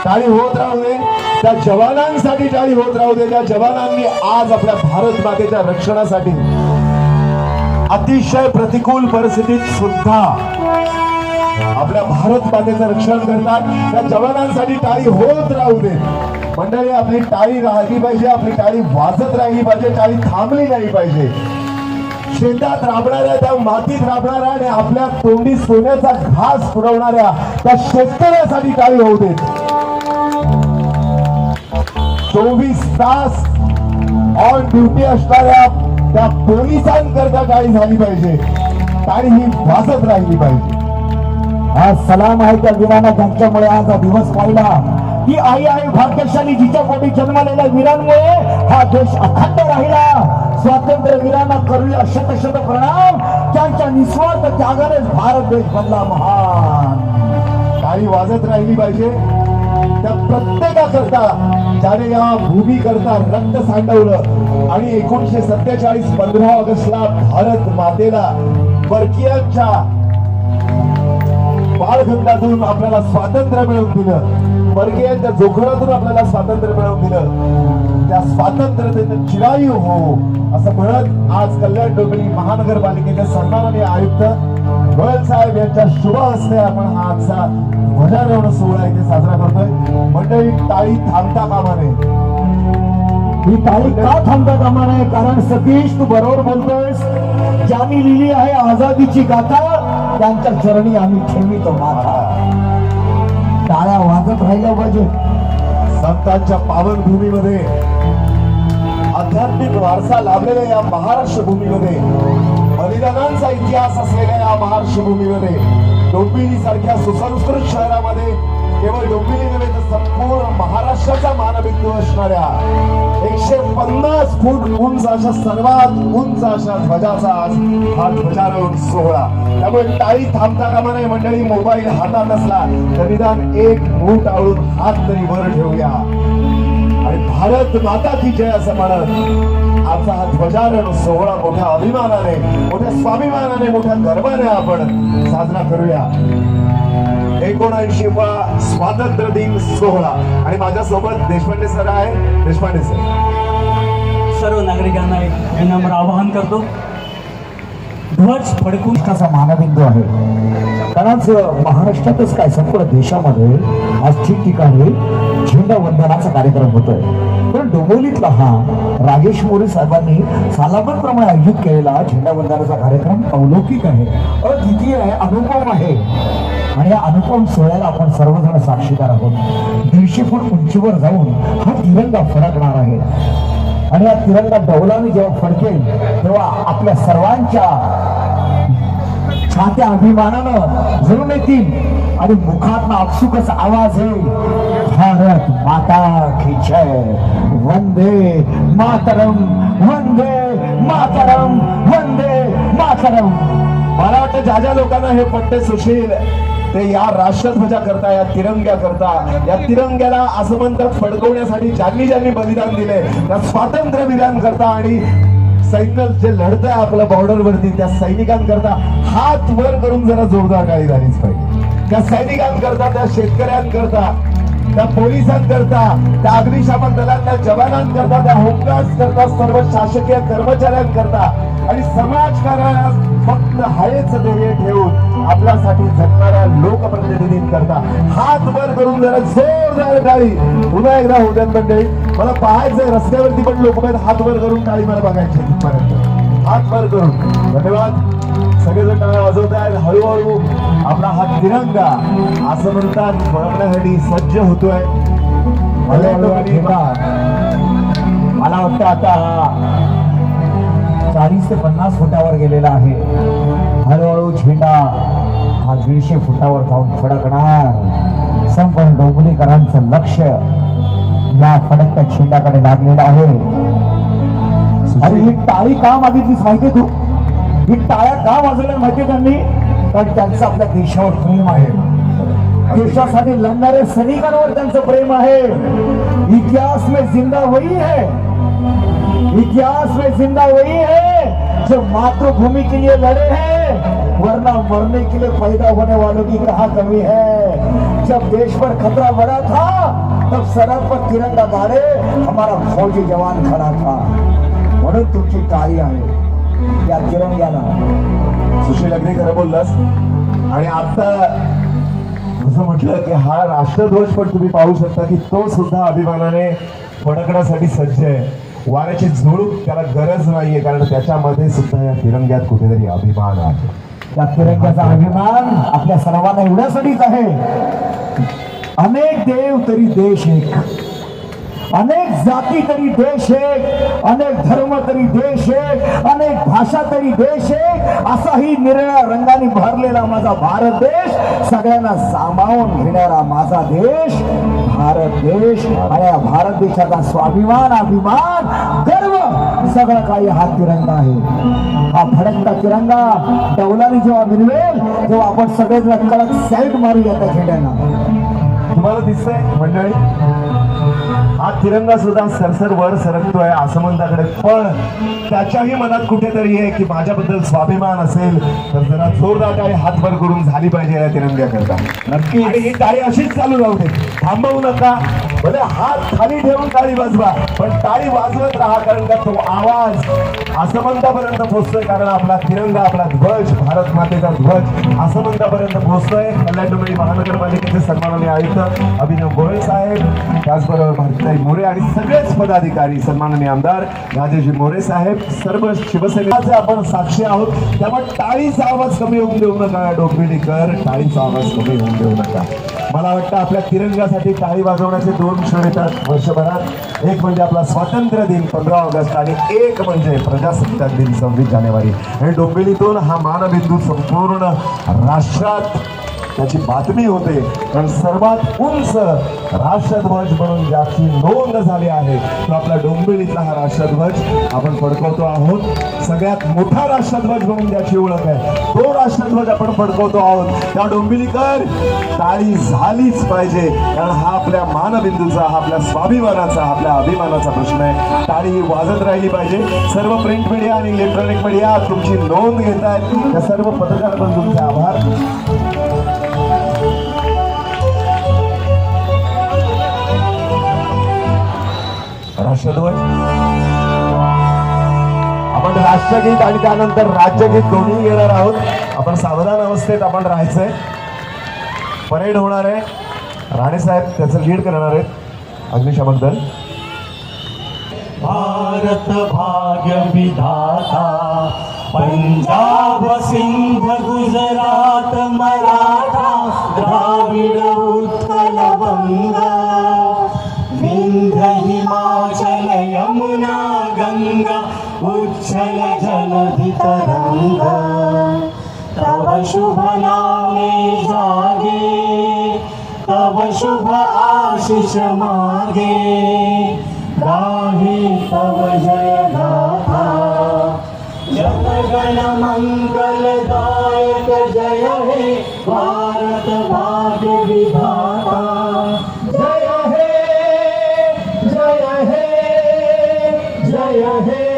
टाळी होत राहू दे, त्या जवानांसाठी टाळी होत राहू दे, त्या जवानांनी आज आपल्या भारत मातेच्या रक्षणासाठी अतिशय प्रतिकूल परिस्थितीत सुद्धा आपल्या भारत मातेचं रक्षण करतात. त्या जवानांसाठी टाळी होत राहू दे. मंडळी, आपली टाळी राहिली पाहिजे, आपली टाळी वाजत राहिली पाहिजे, टाळी थांबली नाही पाहिजे. शेतात राबणाऱ्या, त्या मातीत राबणाऱ्या आणि आपल्या तोंडी सोन्याचा घास पुरवणाऱ्या त्या शेतकऱ्यासाठी टाळी होऊ देत. 24 तास ऑन ड्युटी असणाऱ्या त्या पोलिसांकरता टाळी झाली पाहिजे. टाळी ही वाजत राहिली पाहिजे. आज सलाम आहे त्या वीरांना, ज्यांच्यामुळे आज हा दिवस पाहिला. ही आई आहे भाग्यशाली, जिच्या पोटी जन्मलेल्या वीरांमुळे हा देश अखंड राहिला. स्वातंत्र्य वीरांना करूया शत शत प्रणाम, त्यांच्या निस्वार्थ त्यागाने भारत देश बनला महान. टाळी वाजत राहिली पाहिजे त्या प्रत्येकाकरता ज्याने या भूमी करता रक्त सांडवलं आणि 1947 15 ऑगस्टला भारत मातेला परकीयांच्या बाळगंडातून आपल्याला स्वातंत्र्य मिळवून दिलं, परकीयांच्या जोखडातून आपल्याला स्वातंत्र्य मिळवून दिलं. त्या स्वातंत्र्याचे चिरायू हो असं म्हणत आज कल्याण डोंबिवली महानगरपालिकेचे सन्माननीय आयुक्त गोयल साहेब यांच्या शुभ हस्ते आपण हा आजचा ध्वजारोहण सोहळा इथे साजरा करतोय. मंडळी, टाळी थांबता कामा नये. ही टाळी का थांबता कामा नये? कारण सतीश, तू बरोबर बोलतोयस. ज्यांनी लिहिली आहे आझादीची गाथा, त्यांच्या चरणी आम्ही ठेवितो माथा. टाळ्या वाजत राहिल्या पाहिजे. संतांच्या पावन भूमीमध्ये, आध्यात्मिक वारसा लाभलेल्या या महाराष्ट्र भूमीमध्ये, बलिदानांचा इतिहास असलेल्या या महाराष्ट्र भूमीमध्ये, डोंबिवली सारख्या सुसंस्कृत शहरामध्ये केवळ डोंबिवली नव्हे तर संपूर्ण महाराष्ट्राचा मानबिंदू असणाऱ्या 150 फूट उंच अशा सर्वात उंच अशा ध्वजाचा आज हा ध्वजारोहण सोहळा. त्यामुळे टाळी थांबता कामा नये. मंडळी, मोबाईल हातात असला तर निदान एक मूठ आवळून हात तरी वर ठेवूया आणि भारत माता की जय असं म्हणत आजचा हा ध्वजारोहण सोहळा मोठ्या अभिमानाने, मोठ्या स्वाभिमानाने, मोठ्या गर्वाने आपण साजरा करूया. 79वा स्वातंत्र्य दिन सोहळा. आणि माझ्यासोबत देशपांडे सर आहे. देशपांडे सर. सर्व नागरिकांना एक विनम्र आवाहन करतो, ध्वज फडकून कसा मानबिंदू आहे. कारण महाराष्ट्रातच काय संपूर्ण देशामध्ये आज ठिकठिकाणी झेंडा वंदनाचा कार्यक्रम होतोय. पण डोंबिवलीतला हा राजेश मोरे साहेबांनी सालाबादप्रमाणे आयोजित केलेला झेंडा वंदनाचा कार्यक्रम अवलौकिक आहे, अद्वितीय आहे, अनुपम आहे. आणि या अनुपम सोहळ्याला आपण सर्वजण साक्षीदार आहोत. 150 फूट उंचीवर जाऊन हा तिरंगा फडकणार आहे आणि हा तिरंगा डौलाने जेव्हा फडकेल तेव्हा आपल्या सर्वांच्या छात्या अभिमानानं जळून येतील आणि मुखातनं आपसुकच आवाज येईल, भारत माता की जय, वंदे मातरम, वंदे मातरम, वंदे मातरम. मला वाटतं ज्या ज्या लोकांना हे पट्टे सुशील ते या राष्ट्रध्वजा करता, या तिरंग्या करता, या तिरंग्याला असं म्हणतात फडकवण्यासाठी ज्यांनी ज्यांनी बलिदान दिले त्या स्वातंत्र्य विधान करता आणि सैन्य जे लढतंय आपल्या बॉर्डरवरती त्या सैनिकांकरता हात वर करून जरा जोरदार टाळी झालीच पाहिजे. त्या सैनिकांकरता, त्या शेतकऱ्यांकरता, त्या पोलिसांकरता, त्या अग्निशामक दलांच्या जवानांकरता, त्या होमगार्ड्स करता, सर्व शासकीय कर्मचाऱ्यांकरता आणि समाजकारणास फक्त हायच ध्येय ठेवून आपल्यासाठी झटणाऱ्या लोकप्रतिनिधींकरता हात वर करून जरा जोरदार टाळी पुन्हा एकदा होत्यात. मंडळी, मला पाहायचंय रस्त्यावरती पण लोक हात वर करून टाळी मला बघायची तिथपर्यंत. हात वर करून धन्यवाद. सगळेजण टाळ्या वाजवत आहेत. हळूहळू आपला हा तिरंगा असं म्हणतात फडकण्यासाठी सज्ज होतोय. मला वाटतं आता 40 ते 50 फुटावर गेलेला आहे. हळूहळू झेंडा हा 150 फुटावर जाऊन फडकणार. संपूर्ण डोंबिवलीकरांचं लक्ष या फडकत्या झेंड्याकडे लागलेलं आहे. आणि ही टाळी का मागितलीच माहिती तू? ही टाळ्या का वाजवल्या माहिती त्यांनी? कारण त्यांचं आपल्या देशावर प्रेम आहे. देशासाठी लढणाऱ्या सैनिकांवर त्यांचं प्रेम आहे. इतिहास में जिंदा वही है, इतिहास में जिंदा वही है जो मातृभूमि के लिए लड़े हैं, वरना मरने के लिए पैदा होने वालों की कहाँ कमी है. जब देश पर खतरा बढ़ा था तब सरहद पर तिरंगा गाड़े हमारा फौजी जवान खड़ा था. म्हणून तुमची टाळी आहे त्या तिरंग्याला. सुशील अगदी खरं बोललास. आणि आता असं म्हटलं की हा राष्ट्रध्वज पण तुम्ही पाहू शकता की तो सुद्धा अभिमानाने फडकण्यासाठी सज्ज आहे. वाऱ्याची झुळूक त्याला गरज नाहीये, कारण त्याच्यामध्ये सुद्धा या तिरंग्यात कुठेतरी अभिमान आहे. त्या तिरंग्याचा अभिमान आपल्या सर्वांना एवढ्यासाठीच आहे. अनेक देव तरी देश एक, अनेक जाती तरी देश एक, अनेक धर्म तरी देश एक, अनेक भाषा तरी देश एक, असाही निरळ्या रंगाने भरलेला माझा भारत देश, सगळ्यांना सामावून घेणारा माझा देश भारत देश. आणि या भारत देशाचा स्वाभिमान, अभिमान, गर्व सगळं काही हा तिरंगा आहे. हा फडकता तिरंगा डौलाने जेव्हा मिळवेल तेव्हा आपण सगळेजण कडक सॅल्यूट मारूया त्या झेंड्यांना. तुम्हाला दिसतंय मंडळी, हा तिरंगा सुद्धा सरसर वर सरकतोय आसमंताकडे, पण त्याच्याही मनात कुठेतरी आहे की माझ्याबद्दल स्वाभिमान असेल तर जरा जोरदार टाळी हातभर करून झाली पाहिजे या तिरंग्याकरता. नक्की. आणि ही टाळी अशीच चालू राहू दे, थांबवू नका. भले हात खाली ठेवून टाळी वाजवा, पण टाळी वाजवत राहा, कारण का तो आवाज आसमंतापर्यंत पोहोचतोय. कारण आपला तिरंगा, आपला ध्वज, भारत मातेचा ध्वज आसमंतापर्यंत पोहोचतोय. कल्याण डोंबिवली महानगरपालिकेचे सन्माननीय आयुक्त अभिनव गोयल साहेब, त्याचबरोबर भारतीताई मोरे आणि सगळेच पदाधिकारी, सन्माननीय आमदार राजेजी मोरे साहेब, सर्व शिवसेनेचे आपण साक्षी आहोत. त्यामुळे टाळीचा आवाज कमी होऊन देऊ नका डोंबिवलीकर, टाळीचा आवाज कमी होऊन देऊ नका. मला वाटतं आपल्या तिरंग्यासाठी टाळी वाजवण्याचे 2 क्षण येतात वर्षभरात. एक म्हणजे आपला स्वातंत्र्य दिन 15 ऑगस्ट आणि एक म्हणजे प्रजासत्ताक दिन 26 जानेवारी. आणि डोंबिवलीतून हा मानबिंदू संपूर्ण राष्ट्रात त्याची बातमी होते, कारण सर्वात उंच राष्ट्रध्वज म्हणून ज्याची नोंद झाली आहे तो आपला डोंबिवलीतला हा राष्ट्रध्वज आपण फडकवतो आहोत. सगळ्यात मोठा राष्ट्रध्वज म्हणून ज्याची ओळख आहे तो राष्ट्रध्वज आपण फडकवतो आहोत. त्या डोंबिवलीकर टाळी झालीच पाहिजे, कारण हा आपल्या मानबिंदूचा, हा आपल्या स्वाभिमानाचा, आपल्या अभिमानाचा प्रश्न आहे. टाळी ही वाजत राहिली पाहिजे. सर्व प्रिंट मीडिया आणि इलेक्ट्रॉनिक मीडिया तुमची नोंद घेत आहेत, त्या सर्व पत्रकार बंधूंचे आभार. राष्ट्रध्वज, आपण राष्ट्रगीत आणि त्यानंतर राज्यगीत दोन्ही घेणार आहोत. आपण सावधान अवस्थेत आपण राहायचंय. परेड होणार आहे, राणे साहेब त्याचं लीड करणार आहेत. अग्निशामक दल. भारत भाग्य विधाता, पंजाब सिंध गुजरात मराठा द्राविड उत्कल बंगा, विंध्य हिमाचल यमुना गंगा उच्छल जलधि तरंगा, तव शुभ नामे जागे, तव शुभ आशीष मागे, गाहे तव जय गाथा, जनगण मंगलदायक जय हे भारत भाग्य विधाता. जय हे, जय हे, जय हे.